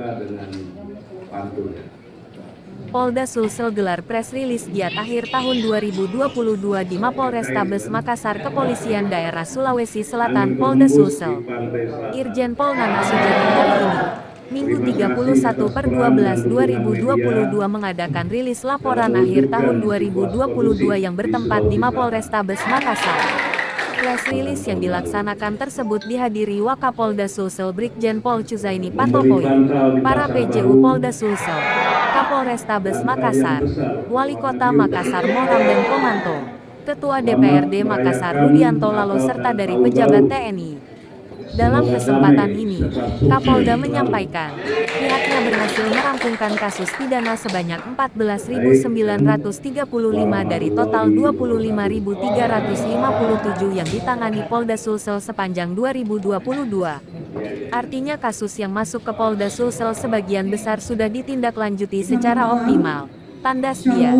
dibuka dengan pantun. Polda Sulsel gelar press release giat akhir tahun 2022 di Mapolrestabes Makassar Kepolisian Daerah Sulawesi Selatan Polda Sulsel. Irjen Pol Nana Sujana hari ini, Minggu 31/12/2022 mengadakan rilis laporan akhir tahun 2022 yang bertempat di Mapolrestabes Makassar. Press release yang dilaksanakan tersebut dihadiri Wakapolda Sulsel Brigjen Pol Cuzaini Patopoe, para PJU Polda Sulsel, Kapolrestabes Makassar, Wali Kota Makassar Moram dan Komanto, Ketua DPRD Makassar Rudianto Lalo serta dari pejabat TNI. Dalam kesempatan ini, Kapolda menyampaikan, pihaknya berhasil merampungkan kasus pidana sebanyak 14.935 dari total 25.357 yang ditangani Polda Sulsel sepanjang 2022. Artinya kasus yang masuk ke Polda Sulsel sebagian besar sudah ditindaklanjuti secara optimal, tandas dia.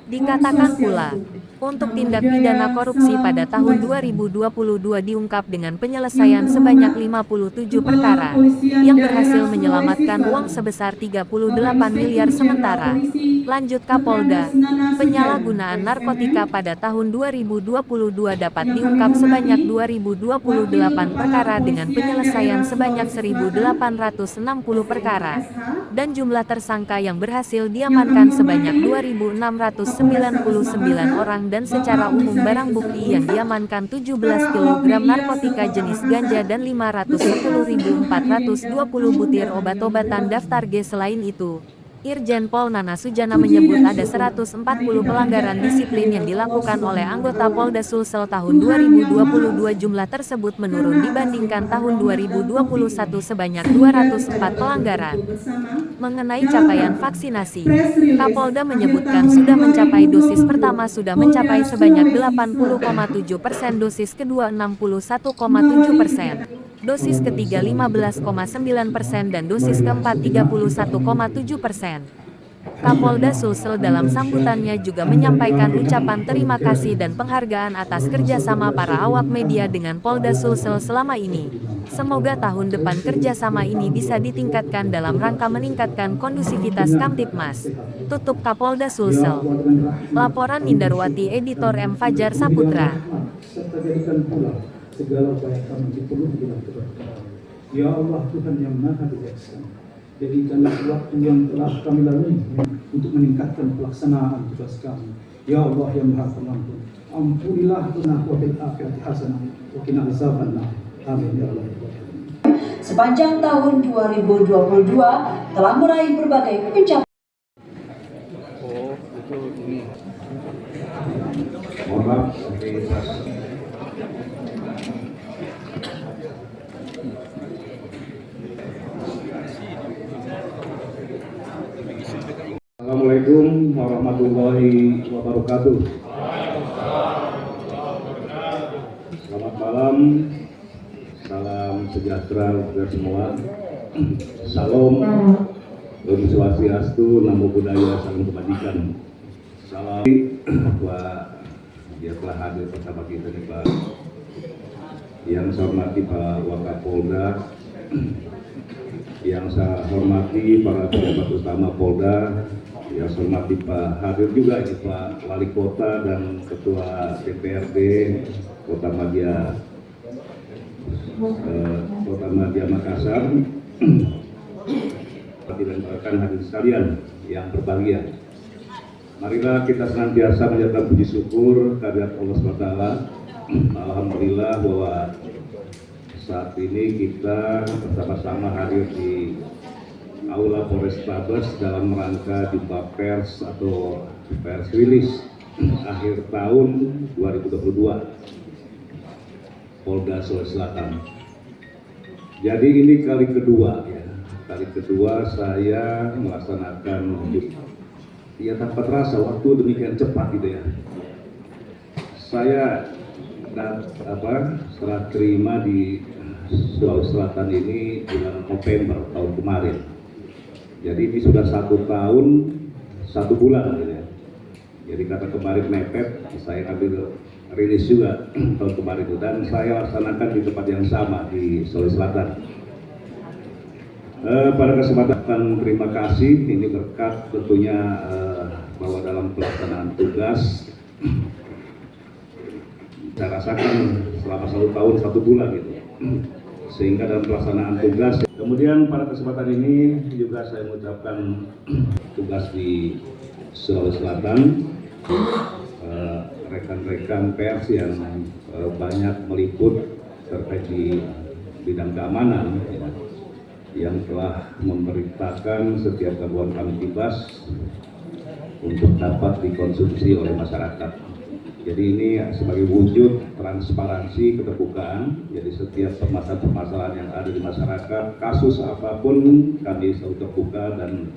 Dikatakan pula, untuk tindak pidana korupsi pada tahun 2022 diungkap dengan penyelesaian sebanyak 57 perkara, yang berhasil menyelamatkan uang sebesar 38 miliar sementara. Lanjut Kapolda, penyalahgunaan narkotika pada tahun 2022 dapat diungkap sebanyak 2028 perkara dengan penyelesaian sebanyak 1.860 perkara, dan jumlah tersangka yang berhasil diamankan sebanyak 2.699 orang dan secara umum barang bukti yang diamankan 17 kg narkotika jenis ganja dan 510.420 butir obat-obatan daftar G. Selain itu, Irjen Pol Nana Sujana menyebut ada 140 pelanggaran disiplin yang dilakukan oleh anggota Polda Sulsel tahun 2022. Jumlah tersebut menurun dibandingkan tahun 2021 sebanyak 204 pelanggaran. Mengenai capaian vaksinasi, Kapolda menyebutkan sudah mencapai dosis pertama sudah mencapai sebanyak 80,7%, dosis kedua 61,7%. Dosis ketiga 15,9% dan dosis keempat 31,7%. Kapolda Sulsel dalam sambutannya juga menyampaikan ucapan terima kasih dan penghargaan atas kerjasama para awak media dengan Polda Sulsel selama ini. Semoga tahun depan kerjasama ini bisa ditingkatkan dalam rangka meningkatkan kondusivitas Kamtibmas. Tutup Kapolda Sulsel. Laporan Indarwati, editor M. Fajar Saputra. Segala upaya kami dipenuhi dengan keberkahan. Ya Allah Tuhan yang Maha Bijaksana, jadikanlah waktu yang telah kami lalui untuk meningkatkan pelaksanaan tugas kami. Ya Allah yang Maha Pengampun, ampunilah lana wa fil akhirati hasanah wa qina azabannar. Amin ya Allah. Sepanjang tahun 2022 telah meraih berbagai pencapaian. Assalamualaikum warahmatullahi wabarakatuh. Selamat malam, salam sejahtera untuk semua. Salam, Om Swastiastu, Namo Buddhaya, salam kebajikan. Salam Pak, dia telah hadir bersama kita nih Pak. Yang saya hormati Pak Wakapolda, yang saya hormati para pejabat utama Polda, yang saya hormati Pak hadir juga ini Pak Wali Kota dan Ketua DPRD Kota Madya Makassar, dan rekan hadirin sekalian yang berbahagia. Marilah kita senantiasa menjadikan puji syukur kehadirat Allah SWT. Alhamdulillah bahwa saat ini kita bersama-sama hadir di Aula Polrestabes dalam rangka jumpa pers atau pers rilis akhir tahun 2022 Polda Sulawesi Selatan. Jadi ini kali kedua ya, saya melaksanakan ya tanpa terasa waktu demikian cepat gitu ya. Saya setelah terima di Sulawesi Selatan ini bulan November tahun kemarin. Jadi ini sudah 1 tahun 1 bulan gitu ya. Jadi karena kemarin mepet, saya ambil rilis juga tahun kemarin itu, dan saya laksanakan di tempat yang sama di Sulawesi Selatan. Pada kesempatan terima kasih, ini berkat tentunya bahwa dalam pelaksanaan tugas saya rasakan selama 1 tahun 1 bulan gitu, sehingga dalam pelaksanaan tugas. Kemudian pada kesempatan ini juga saya mengucapkan tugas di Sulawesi Selatan, rekan-rekan pers yang banyak meliput terkait di bidang keamanan, yang telah memberitakan setiap gangguan kamtibas untuk dapat dikonsumsi oleh masyarakat. Jadi ini sebagai wujud transparansi, keterbukaan. Jadi setiap permasalahan-permasalahan yang ada di masyarakat, kasus apapun kami selalu terbuka, dan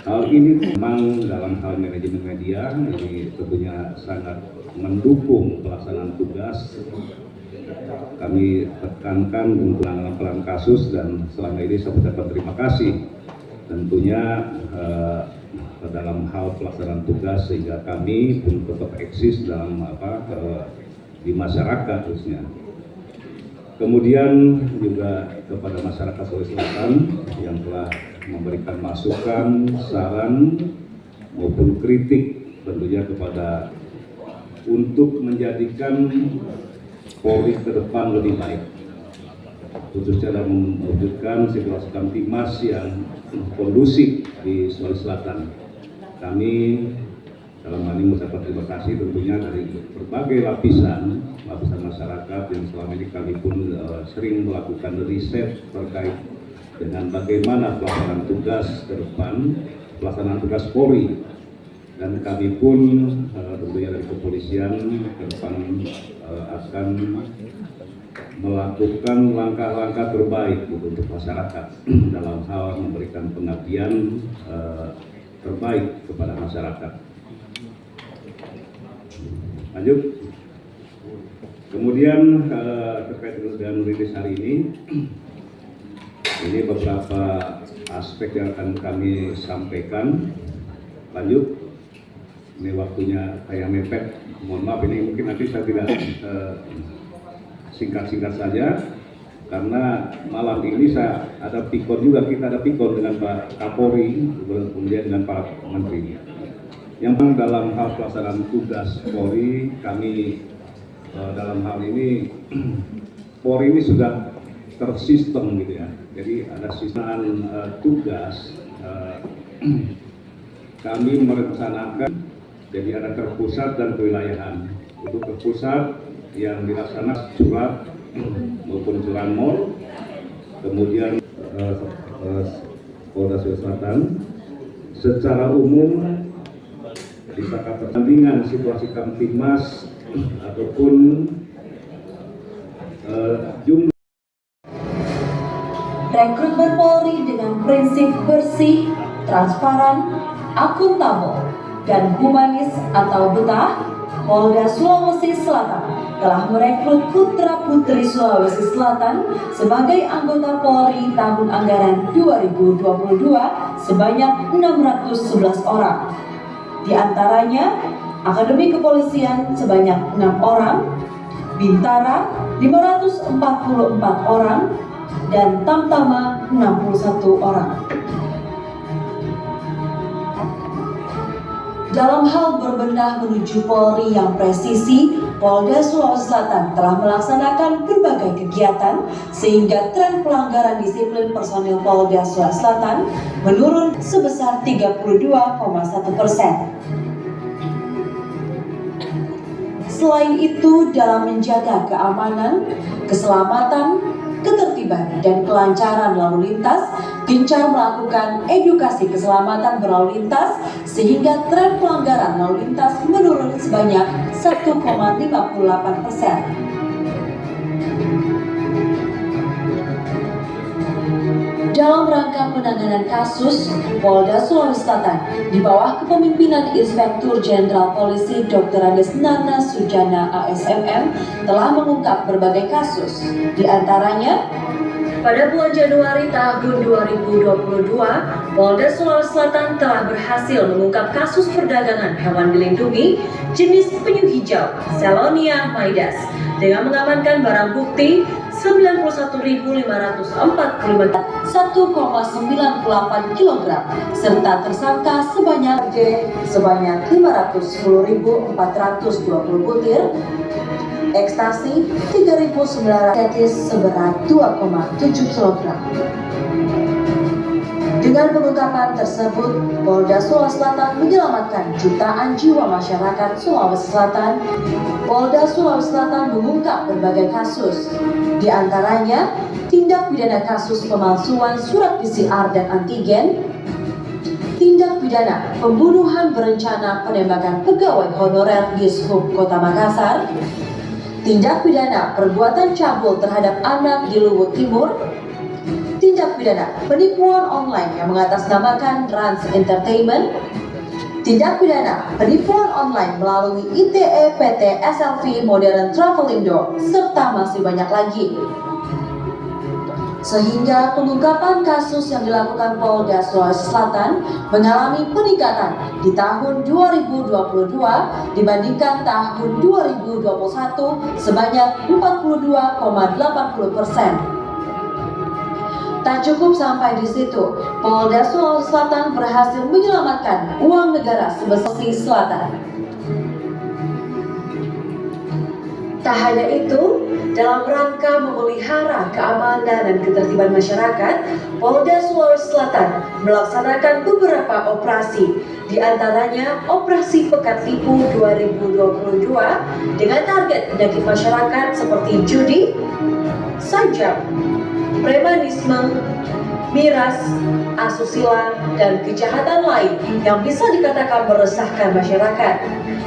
hal ini memang dalam hal manajemen media ini tentunya sangat mendukung pelaksanaan tugas. Kami tekankan untuk penanganan kasus, dan selama ini saya ucapkan terima kasih tentunya dalam hal pelaksanaan tugas, sehingga kami pun tetap eksis dalam di masyarakat khususnya. Kemudian juga kepada masyarakat Sulawesi Selatan yang telah memberikan masukan, saran maupun kritik tentunya kepada untuk menjadikan Polri ke depan lebih baik, khususnya dalam mewujudkan situasi kamtibmas yang kondusif di Sulawesi Selatan. Kami dalam hal ini mengucapkan terima kasih tentunya dari berbagai lapisan masyarakat yang selama ini kami pun sering melakukan riset terkait dengan bagaimana pelaksanaan tugas ke depan, pelaksanaan tugas Polri. Dan kami pun tentunya dari kepolisian ke depan akan melakukan langkah-langkah terbaik untuk masyarakat dalam hal memberikan pengabdian terbaik kepada masyarakat. Lanjut. Kemudian terkait dengan rilis hari ini beberapa aspek yang akan kami sampaikan. Lanjut. Ini waktunya kayak mepet, mohon maaf, ini mungkin nanti saya tidak singkat-singkat saja, karena malam ini saya ada pikon juga, kita ada pikon dengan Pak Kapolri, kemudian dengan para menteri. Yang dalam hal pelaksanaan tugas Polri, kami dalam hal ini, Polri ini sudah tersistem gitu ya, jadi ada sistem tugas, kami merencanakan. Jadi ada terpusat dan kewilayahan. Untuk terpusat yang dilaksanakan Curat maupun Curanmor, kemudian Polda Sulawesi Selatan. Secara umum disangka pertandingan situasi kamtibmas ataupun jumlah Rekrutmen Polri dengan prinsip bersih, transparan, akuntabel, dan humanis atau betah, Polda Sulawesi Selatan telah merekrut putra-putri Sulawesi Selatan sebagai anggota Polri tahun anggaran 2022 sebanyak 611 orang. Di antaranya, Akademi Kepolisian sebanyak 6 orang, Bintara 544 orang, dan Tamtama 61 orang. Dalam hal berbenah menuju Polri yang presisi, Polda Sulawesi Selatan telah melaksanakan berbagai kegiatan sehingga tren pelanggaran disiplin personil Polda Sulawesi Selatan menurun sebesar 32,1%. Selain itu, dalam menjaga keamanan, keselamatan, ketertiban, dan kelancaran lalu lintas, gencar melakukan edukasi keselamatan berlalu lintas sehingga tren pelanggaran lalu lintas menurun sebanyak 1,58%. Dalam rangka penanganan kasus, Polda Sulawesi Selatan di bawah kepemimpinan Inspektur Jenderal Polisi Dr. Andes Nana Sujana ASMM telah mengungkap berbagai kasus. Di antaranya, pada bulan Januari tahun 2022, Polda Sulawesi Selatan telah berhasil mengungkap kasus perdagangan hewan dilindungi jenis penyu hijau Selonia maidas dengan mengamankan barang bukti 91.545 1,98 kg serta tersangka sebanyak 510.420 butir ekstasi 3.900 seberat 2,7 kg. Dengan pengungkapan tersebut, Polda Sulawesi Selatan menyelamatkan jutaan jiwa masyarakat Sulawesi Selatan. Polda Sulawesi Selatan mengungkap berbagai kasus, di antaranya tindak pidana kasus pemalsuan surat PCR dan antigen, tindak pidana pembunuhan berencana penembakan pegawai honorer Dishub Kota Makassar, tindak pidana perbuatan cabul terhadap anak di Luwu Timur, tindak pidana penipuan online yang mengatasnamakan Rans Entertainment, tindak pidana penipuan online melalui ITE PT SLV Modern Travelindo, serta masih banyak lagi. Sehingga pengungkapan kasus yang dilakukan Polda Sulawesi Selatan mengalami peningkatan di tahun 2022 dibandingkan tahun 2021 sebanyak 42,80%. Tak cukup sampai di situ, Polda Sulawesi Selatan berhasil menyelamatkan uang negara sebesar Selatan. Tak hanya itu, dalam rangka memelihara keamanan dan ketertiban masyarakat, Polda Sulawesi Selatan melaksanakan beberapa operasi, di antaranya Operasi Pekat Tipu 2022 dengan target penyakit masyarakat seperti judi, sajam, premanisme, miras, asusila, dan kejahatan lain yang bisa dikatakan meresahkan masyarakat,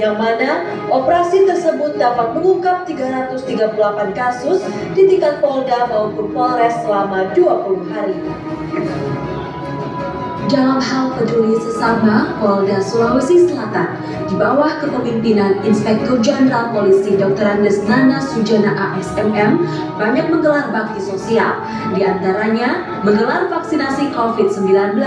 yang mana operasi tersebut dapat mengungkap 338 kasus di tingkat Polda maupun Polres selama 20 hari. Dalam hal peduli sesama, Polda Sulawesi Selatan di bawah kepemimpinan Inspektur Jenderal Polisi Dr. Andes Nana Sujana ASMM banyak menggelar bakti sosial, di antaranya menggelar vaksinasi COVID-19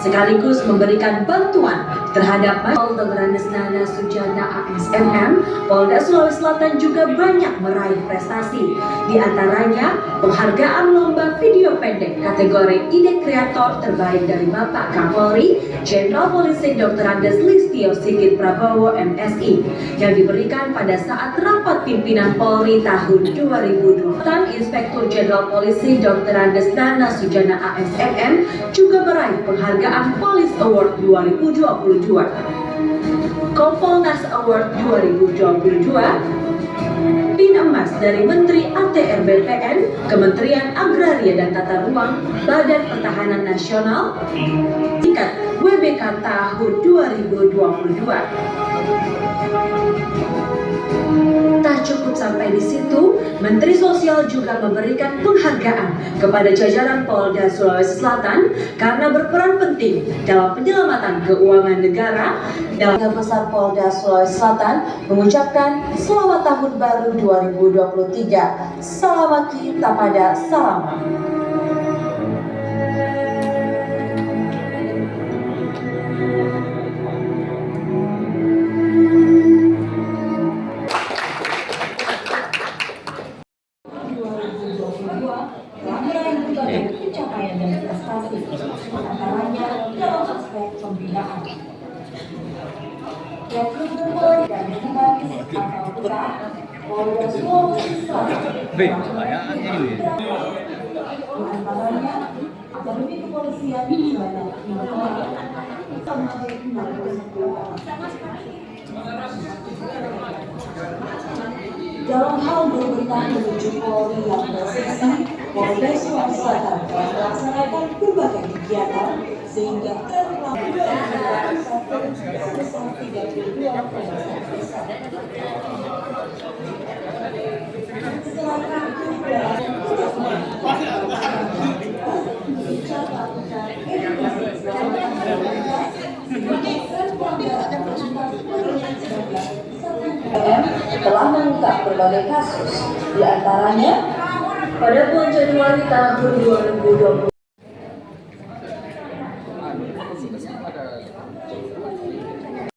sekaligus memberikan bantuan terhadap Dr. Andes Nana Sujana ASMM. Polda Sulawesi Selatan juga banyak meraih prestasi, di antaranya penghargaan lomba video pendek kategori ide kreator terbaik dari Bapak Kapolri Jenderal Polisi Dr. Andes Listio Sigit Prabowo MSI yang diberikan pada saat rapat pimpinan Polri tahun 2020. Inspektur Jenderal Polisi Dr. Andes Nana Sujana ASMM juga meraih penghargaan Police Award 2022, Kompolnas Award 2022, Pin Emas dari Menteri ATR BPN, Kementerian Agraria dan Tata Ruang, Badan Pertahanan Nasional, tingkat WBK tahun 2022. Tak cukup sampai di situ, Menteri Sosial juga memberikan penghargaan kepada jajaran Polda Sulawesi Selatan karena berperan penting dalam penyelamatan keuangan negara. Dalam Besar Polda Sulawesi Selatan mengucapkan selamat tahun baru 2023. Salam kita pada salam. Pencapaian dan prestasi, antaranya dalam aspek pembinaan. Rekrutmen Polri dan humanis atau PETA, Polda Sulawesi Selatan. Antaranya Akademi Kepolisian sebanyak 5 orang, sampai 49 orang. Dalam hal berbenah menuju Polri yang berseksi, Polda Sulawesi Selatan telah melaksanakan berbagai kegiatan sehingga terlaksana sebesar 32,1%. Selain itu, telah mengungkap berbagai kasus, di antaranya pada bulan Januari tahun 2022